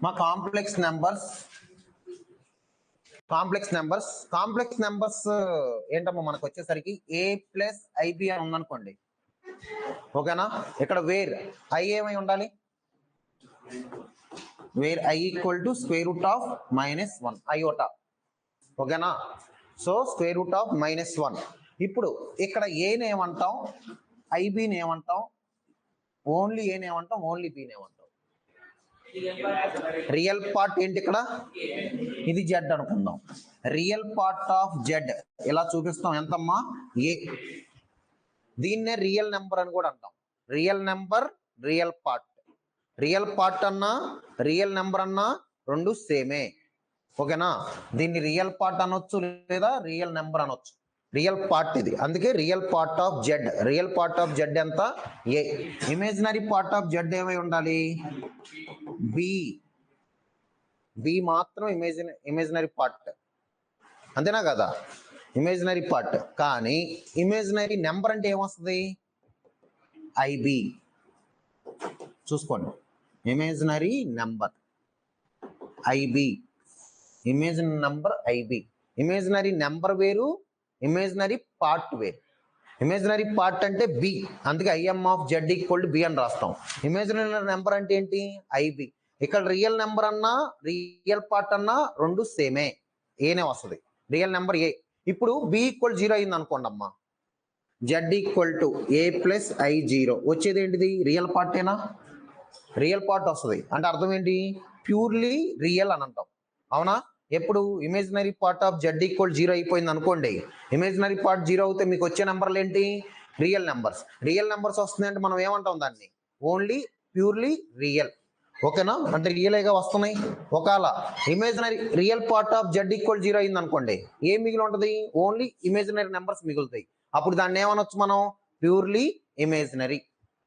మా complex numbers ఏంటమ్మా మనకు వచ్చేసరికి a ప్లస్ ఐబి అని ఉందనుకోండి, ఓకేనా. ఇక్కడ వేర్ ఐ ఏమై ఉండాలి, where I equal to square root of -1 iota, ఓకేనా. So square root of -1. ఇప్పుడు ఇక్కడ ఏని ఏమంటాం, ఐబిని ఏమంటాం, ఓన్లీ ఏని ఏమంటాం, ఓన్లీ బిని ఏమంటాం. రియల్ పార్ట్ ఏంటి ఇక్కడ, ఇది జెడ్ అనుకుందాం. రియల్ పార్ట్ ఆఫ్ జెడ్ ఇలా చూపిస్తాం, ఎంతమ్మా ఏ. దీన్నే రియల్ నెంబర్ అని కూడా అంటాం. Real number, real part. Real part అన్నా రియల్ నెంబర్ అన్నా రెండు సేమే, ఓకేనా. దీన్ని రియల్ పార్ట్ అనొచ్చు లేదా రియల్ నెంబర్ అనొచ్చు. రియల్ పార్ట్ ఇది, అందుకే real part of Z. Real part of Z ఎంత, A. Imaginary part of Z ఏమై ఉండాలి, బి. బి మాత్రం ఇమేజినరీ పార్ట్, అంతేనా కదా, ఇమేజినరీ పార్ట్. కానీ ఇమేజినరీ నెంబర్ అంటే ఏమొస్తుంది, ఐబి. చూసుకోండి, imaginary number I B, imaginary number I B. Imaginary number వేరు, ఇమేజినరీ పార్ట్ వేరు. ఇమేజినరీ పార్ట్ అంటే బి, అందుకే I M of Z equal to B అని రాస్తాం. ఇమేజినరీ నెంబర్ అంటే ఏంటి, ఐబి. ఇక్కడ రియల్ నెంబర్ అన్నా రియల్ పార్ట్ అన్నా రెండు సేమే, ఏనే వస్తుంది, రియల్ నెంబర్ ఏ. ఇప్పుడు బి ఈక్వల్ 0 అయింది అనుకోండి అమ్మా, Z equal to A plus I 0 వచ్చేది ఏంటిది, రియల్ పార్టేనా, రియల్ పార్ట్ వస్తుంది. అంటే అర్థం ఏంటి, ప్యూర్లీ రియల్ అని అంటాం, అవునా. ఎప్పుడు imaginary part of Z equal 0 అయిపోయింది అనుకోండి, ఇమేజినరీ పార్ట్ 0 అవుతే మీకు వచ్చే నెంబర్లు ఏంటి, రియల్ నెంబర్స్. రియల్ నెంబర్స్ వస్తుంది అంటే మనం ఏమంటాం దాన్ని, ఓన్లీ ప్యూర్లీ రియల్, ఓకేనా. అంటే రియల్గా వస్తున్నాయి. ఒకవేళ imaginary real part of Z equal 0 అయింది అనుకోండి, ఏం మిగిలి ఉంటుంది, ఓన్లీ ఇమేజినరీ నెంబర్స్ మిగులుతాయి. అప్పుడు దాన్ని ఏమనొచ్చు మనం, ప్యూర్లీ ఇమేజినరీ.